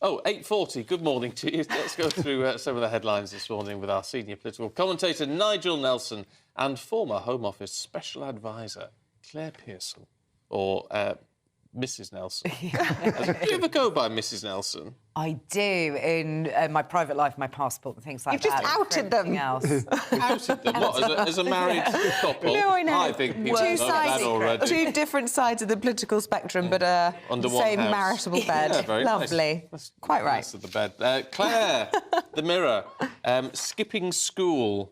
Oh, 8:40. Good morning to you. Let's go through some of the headlines this morning with our senior political commentator, Nigel Nelson, and former Home Office Special Advisor, Claire Pearson, or Mrs Nelson. Do you ever go by Mrs Nelson? I do, in my private life, my passport and things like that. You've just outed them. Outed them? What, as a married couple? No, I know. I think people know that already. Two different sides of the political spectrum, but under the one same house. maritable bed. Yeah, very Lovely. Nice. That's quite right. Nice of the bed. Claire, the Mirror, skipping school.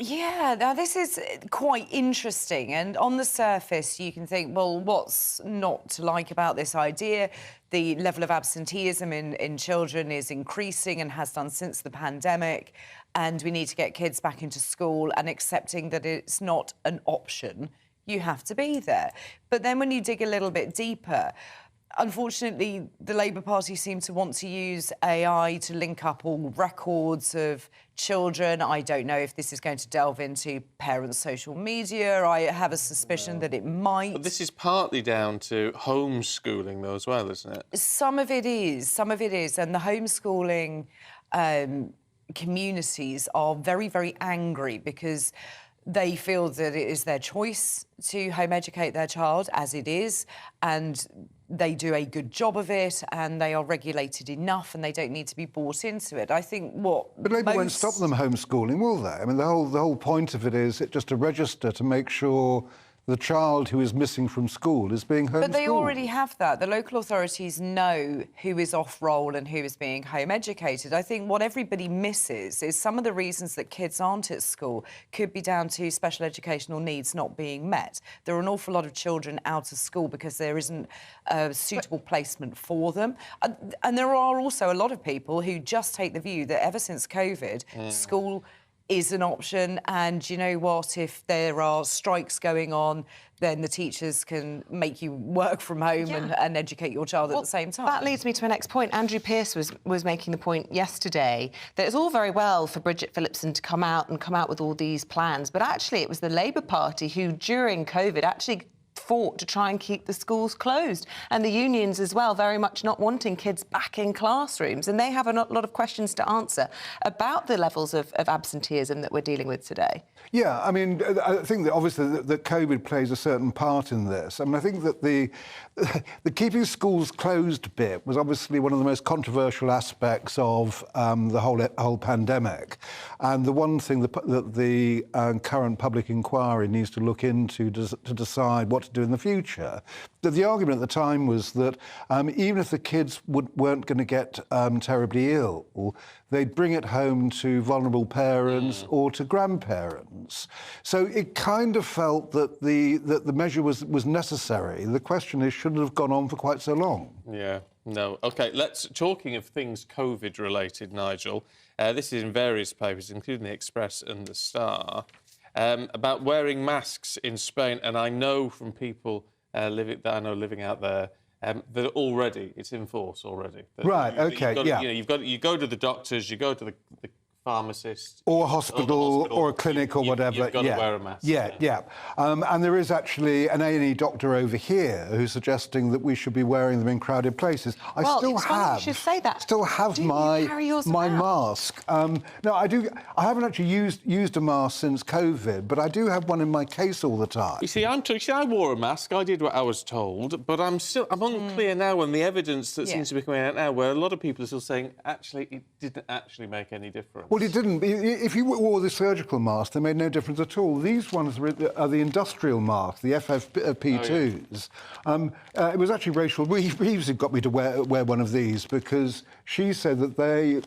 Yeah, now this is quite interesting, and on the surface you can think, well, what's not to like about this idea? The level of absenteeism in children is increasing and has done since the pandemic, and we need to get kids back into school, and accepting that it's not an option, you have to be there. But then when you dig a little bit deeper, unfortunately, the Labour Party seem to want to use AI to link up all records of children. I don't know if this is going to delve into parents' social media. I have a suspicion that it might. But this is partly down to homeschooling, though, as well, isn't it? Some of it is. And the homeschooling communities are very, very angry because they feel that it is their choice to home educate their child, as it is, and they do a good job of it, and they are regulated enough, and they don't need to be bought into it. I think But Labour won't stop them homeschooling, will they? I mean, the whole point of it is just a register to make sure the child who is missing from school is being homeschooled. But they already have that. The local authorities know who is off-roll and who is being home-educated. I think what everybody misses is some of the reasons that kids aren't at school could be down to special educational needs not being met. There are an awful lot of children out of school because there isn't a suitable placement for them. And there are also a lot of people who just take the view that ever since COVID, school is an option, and you know what, if there are strikes going on, then the teachers can make you work from home and educate your child at the same time. That leads me to my next point. Andrew Pearce was making the point yesterday that it's all very well for Bridget Phillipson to come out with all these plans, but actually it was the Labour Party who, during COVID, actually fought to try and keep the schools closed, and the unions as well very much not wanting kids back in classrooms, and they have a lot of questions to answer about the levels of absenteeism that we're dealing with today. Yeah, I mean, I think that obviously that COVID plays a certain part in this. I mean, I think that the keeping schools closed bit was obviously one of the most controversial aspects of the whole pandemic, and the one thing that the current public inquiry needs to look into to decide what to do in the future. The argument at the time was that even if the kids weren't going to get terribly ill, they'd bring it home to vulnerable parents or to grandparents. So it kind of felt that the measure was necessary. The question is, should it have gone on for quite so long? Yeah, no. OK, talking of things COVID-related, Nigel, this is in various papers, including the Express and the Star, about wearing masks in Spain, and I know from people living out there that already it's in force already. Right. You go to the doctors, you go to the pharmacist, or a hospital, or a clinic, or whatever. You've got to wear a mask. Yeah. And there is actually an A&E doctor over here who's suggesting that we should be wearing them in crowded places. I still have my mask. No, I do. I haven't actually used a mask since COVID, but I do have one in my case all the time. You see, I wore a mask. I did what I was told, but I'm unclear now on the evidence that seems to be coming out now, where a lot of people are still saying actually it didn't actually make any difference. Well, it didn't. If you wore the surgical mask, they made no difference at all. These ones are the industrial masks, the FFP2s. It was actually Rachel Reeves who got me to wear one of these, because she said that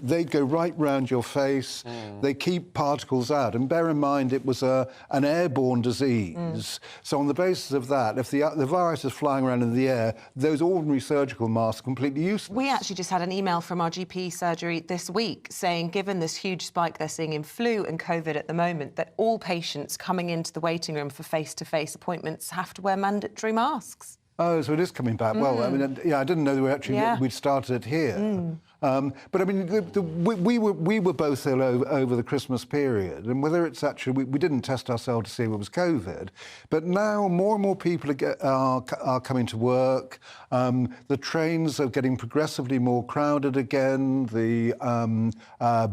they go right round your face, they keep particles out. And bear in mind, it was an airborne disease. So on the basis of that, if the virus is flying around in the air, those ordinary surgical masks are completely useless. We actually just had an email from our GP surgery this week saying, given this huge spike they're seeing in flu and COVID at the moment, that all patients coming into the waiting room for face-to-face appointments have to wear mandatory masks. Oh, so it is coming back. Well, I mean, I didn't know we'd started it here. But I mean, we were both ill over the Christmas period, and whether it's actually we didn't test ourselves to see if it was COVID, but now more and more people are coming to work. The trains are getting progressively more crowded again. The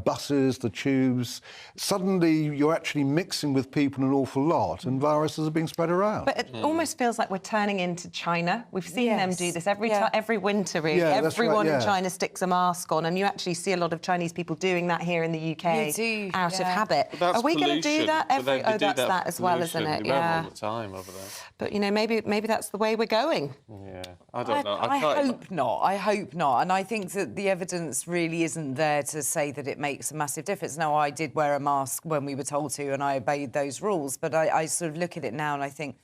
buses, the tubes. Suddenly, you're actually mixing with people an awful lot, and viruses are being spread around. But it almost feels like we're turning into China. We've seen them do this every winter, really. Yeah, that's Everyone right, in China sticks a mask on, and you actually see a lot of Chinese people doing that here in the UK You do, out of habit. But that's Are we going to do pollution. that But every? they Oh, do that's that as well, pollution. isn't it? They rev Yeah. all the time over there. But you know, maybe that's the way we're going. Yeah, I don't know. I can't- hope not. I hope not. And I think that the evidence really isn't there to say that it makes a massive difference. Now, I did wear a mask when we were told to, and I obeyed those rules. But I sort of look at it now and I think,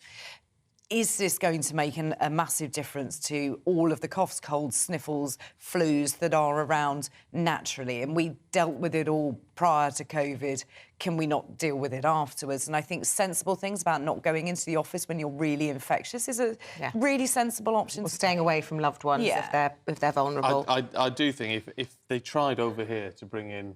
is this going to make a massive difference to all of the coughs, colds, sniffles, flus that are around naturally? And we dealt with it all prior to COVID. Can we not deal with it afterwards? And I think sensible things about not going into the office when you're really infectious is a really sensible option. Or staying away from loved ones if they're vulnerable. I do think if they tried over here to bring in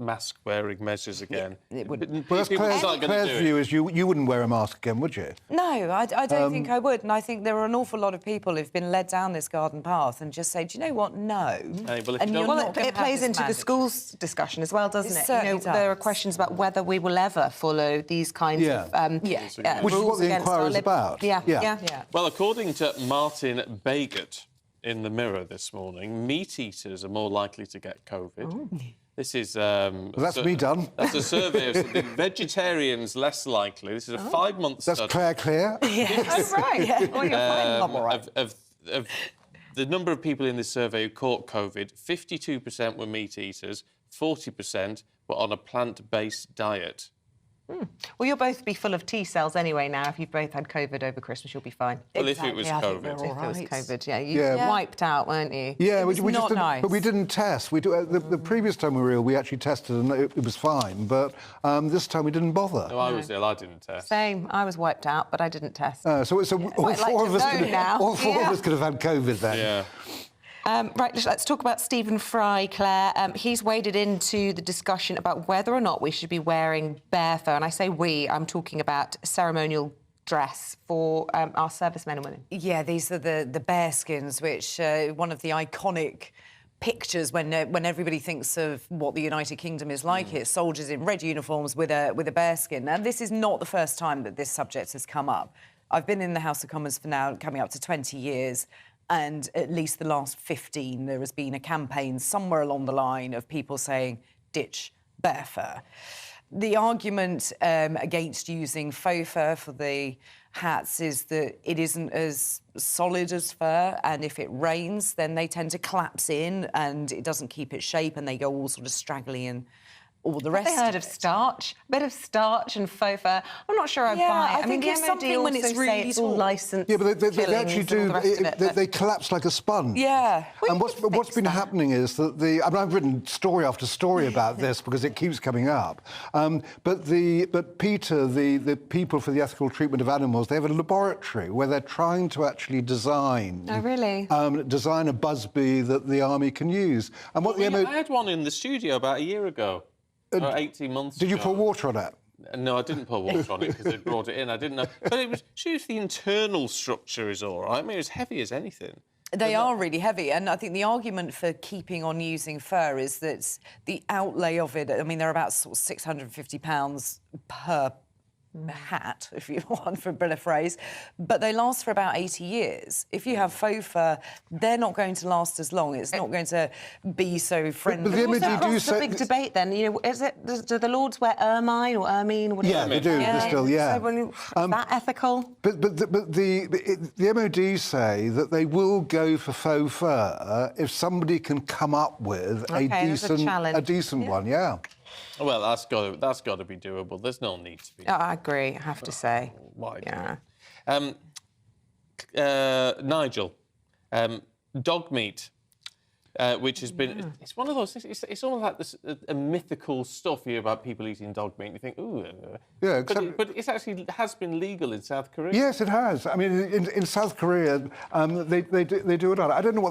mask-wearing measures again, it would. Well, that's people aren't gonna Claire's do it. view is you wouldn't wear a mask again, would you? No, I don't think I would. And I think there are an awful lot of people who've been led down this garden path and just say, do you know what? No. Hey, well, if And you you're don't- not Well, gonna it have plays this into the mandatory. schools discussion as well, doesn't It it? certainly There are does. questions about whether we will ever follow these kinds of Which is rules what the against inquiry our is lib- about. Yeah. Well, according to Martin Bagott in the Mirror this morning, meat eaters are more likely to get COVID. This is... Well, that's me done. That's a survey of something. Vegetarians less likely. This is a 5-month That's study. Claire. Oh, right. Oh, you're fine. All right. Of the number of people in this survey who caught COVID, 52% were meat eaters, 40% were on a plant-based diet. Well, you'll both be full of T cells anyway now. If you've both had COVID over Christmas, you'll be fine. Well, if it was Exactly, I think COVID. we're all If it was right. COVID, you wiped out, weren't you? Yeah, was we not just didn't, nice. but we didn't test. We do, the previous time we were ill, we actually tested and it was fine. But this time we didn't bother. No, I was ill. I didn't test. Same. I was wiped out, but I didn't test. So all Quite like four to of us know could now. all four of Yeah. us could have had COVID then. Yeah. Right, let's talk about Stephen Fry, Claire. He's waded into the discussion about whether or not we should be wearing bear fur. And I say we, I'm talking about ceremonial dress for our servicemen and women. Yeah, these are the bearskins, which one of the iconic pictures when everybody thinks of what the United Kingdom is like. It's soldiers in red uniforms with a bearskin. Now, this is not the first time that this subject has come up. I've been in the House of Commons for now coming up to 20 years. And at least the last 15, there has been a campaign somewhere along the line of people saying, ditch bear fur. The argument against using faux fur for the hats is that it isn't as solid as fur, and if it rains, then they tend to collapse in and it doesn't keep its shape and they go all sort of straggly and all the rest Have they heard of of it. starch? A bit of starch and faux fur. I'm not sure I Yeah, buy it. I think the it's MOD something when also it's say really it's all tall. licensed Yeah, but they killings actually and all do. the rest of it, but- They collapse like a sponge. Yeah. Well, you And could what's fix been that. happening is that I've written story after story about this because it keeps coming up. But Peter, the people for the ethical treatment of animals, they have a laboratory where they're trying to actually design. Oh, really? Design a busby that the army can use. And what the I MOD had one in the studio about a year ago. Or 18 months did you ago. pour water on it? No, I didn't pour water on it because they brought it in. I didn't know. But it was, see if the internal structure is all right. I mean, it's heavy as anything. They are really heavy, and I think the argument for keeping on using fur is that the outlay of it, I mean, they're about sort of £650 per hat, if you want, for a better phrase, but they last for about 80 years. If you have faux fur, they're not going to last as long. It's not going to be so friendly. But the MOD do That's a say... big debate then. You know, do the Lords wear ermine or ermine? Or whatever? Yeah, they do. They still, yeah. So is that ethical? But the MOD say that they will go for faux fur if somebody can come up with there's a challenge. decent one. Yeah. Well, that's got to be doable. There's no need to be. I agree, I have to say. Why? Yeah. Nigel, dog meat. which has been... It's one of those things, it's almost like this, a mythical stuff here about people eating dog meat, and you think, ooh... Yeah, but it's actually has been legal in South Korea. Yes, it has. I mean, in South Korea, they do it. I don't know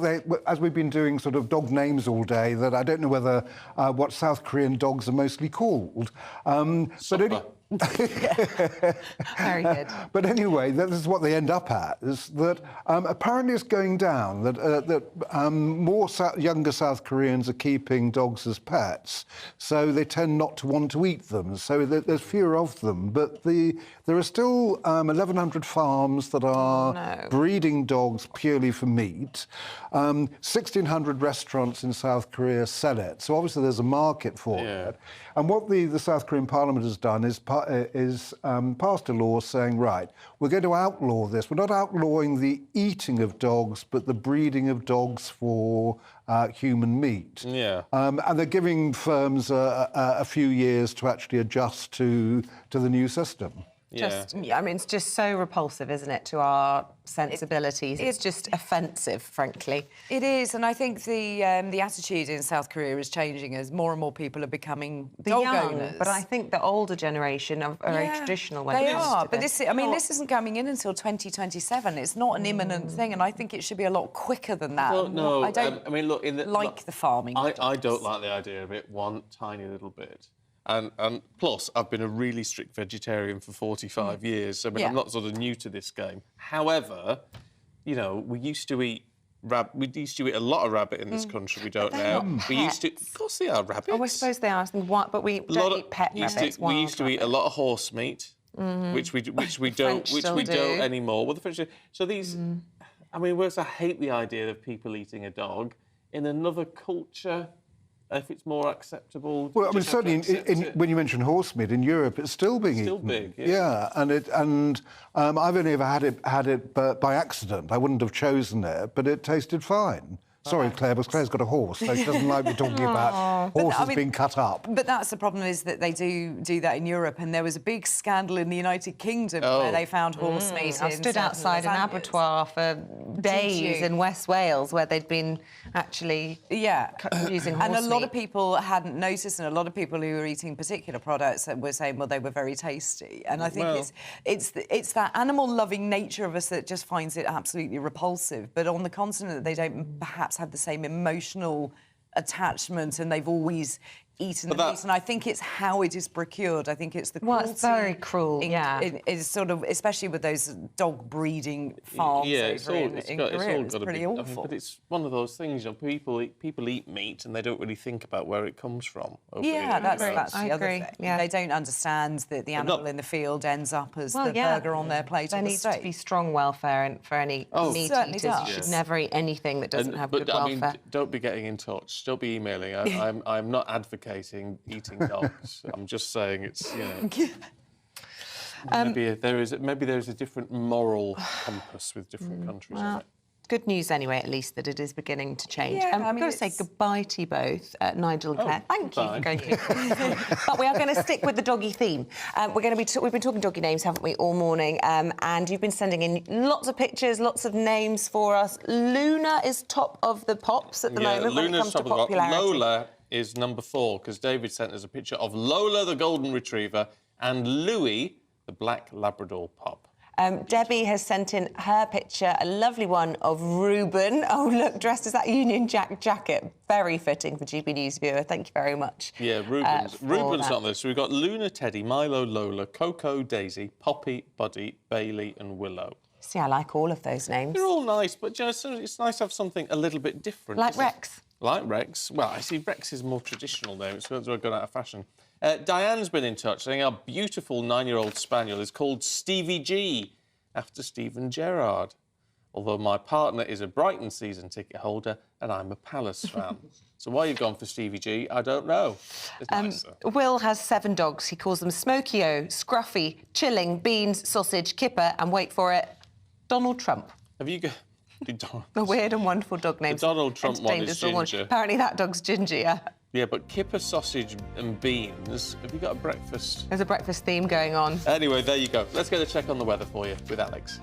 as we've been doing sort of dog names all day, that I don't know whether what South Korean dogs are mostly called. Very good. But anyway, this is what they end up at, is that apparently it's going down, that more younger South Koreans are keeping dogs as pets, so they tend not to want to eat them, so there's fewer of them. But there are still 1,100 farms that are breeding dogs purely for meat. 1,600 restaurants in South Korea sell it, so obviously there's a market for it. And what the South Korean Parliament has done is passed a law saying, right, we're going to outlaw this. We're not outlawing the eating of dogs, but the breeding of dogs for human meat. Yeah. And they're giving firms a few years to actually adjust to the new system. I mean, it's just so repulsive, isn't it, to our sensibilities? It's just offensive, frankly. It is, and I think the attitude in South Korea is changing as more and more people are becoming dog owners. But I think the older generation are very traditional when it comes to this. I mean, this isn't coming in until 2027. It's not an imminent thing, and I think it should be a lot quicker than that. Well, no, I don't I mean, look, the farming. I don't like the idea of it one tiny little bit. And plus, I've been a really strict vegetarian for 45 years. So, I mean, I'm not sort of new to this game. However, you know, we used to eat a lot of rabbit in this country. We don't now. We used to. Of course, they are rabbits. Oh, I suppose they are. But we don't eat pet rabbits. We used to eat a lot of horse meat, which we don't anymore. Well, the French. So these. I mean, whereas I hate the idea of people eating a dog in another culture. If it's more acceptable. Well, I mean, certainly when you mention horse meat in Europe, it's still being eaten. Still big, yeah. And I've only ever had it by accident. I wouldn't have chosen it, but it tasted fine. Sorry, Claire, but Claire's got a horse, so she doesn't like me talking about horses being cut up. But that's the problem, is that they do that in Europe, and there was a big scandal in the United Kingdom where they found horse meat. I stood outside an abattoir for days in West Wales where they'd been actually using horse and a lot meat. of people hadn't noticed, and a lot of people who were eating particular products were saying, well, they were very tasty. And I think it's that animal-loving nature of us that just finds it absolutely repulsive. But on the continent, they don't perhaps have the same emotional attachment, and they've always eaten the meat. And I think it's how it is procured. I think it's the cruelty. Well, it's very cruel, It's sort of, especially with those dog breeding farms in Korea, it's pretty awful. I mean, but it's one of those things, you know, people eat meat and they don't really think about where it comes from. That's the other thing. Yeah. They don't understand that the animal in the field ends up as the burger on their plate. There needs to be strong welfare for any meat eaters. You should never eat anything that doesn't have good welfare. I mean, don't be getting in touch. Don't be emailing. I'm not advocating eating dogs. I'm just saying it's, you know... maybe there is a different moral compass with different countries. Well, good news anyway, at least, that it is beginning to change. Yeah, I'm going to say goodbye to you both, Nigel and Claire. Thank you for going through. But we are going to stick with the doggy theme. We've been talking doggy names, haven't we, all morning? And you've been sending in lots of pictures, lots of names for us. Luna is top of the pops at the moment when it comes to popularity. Lola is number 4, because David sent us a picture of Lola, the golden retriever, and Louis, the black Labrador pup. Debbie has sent in her picture, a lovely one of Reuben. Oh, look, dressed as that Union Jack jacket. Very fitting for GB News viewer. Thank you very much. Yeah, Reuben's not there. So we've got Luna, Teddy, Milo, Lola, Coco, Daisy, Poppy, Buddy, Bailey and Willow. See, I like all of those names. They're all nice, but you know, it's nice to have something a little bit different. Like Rex. Like Rex. Well, I see Rex is more traditional now. It's gone out of fashion. Diane's been in touch saying our beautiful 9-year-old spaniel is called Stevie G, after Steven Gerrard. Although my partner is a Brighton season ticket holder and I'm a Palace fan. So why you've gone for Stevie G, I don't know. It's nicer. Will has 7 dogs. He calls them Smokey-O, Scruffy, Chilling, Beans, Sausage, Kipper, and wait for it, Donald Trump. Have you got... The weird and wonderful dog names. The Donald Trump one is Ginger. Apparently that dog's Ginger, yeah. Yeah, but Kipper, Sausage and Beans, have you got a breakfast? There's a breakfast theme going on. Anyway, there you go. Let's get a check on the weather for you with Alex.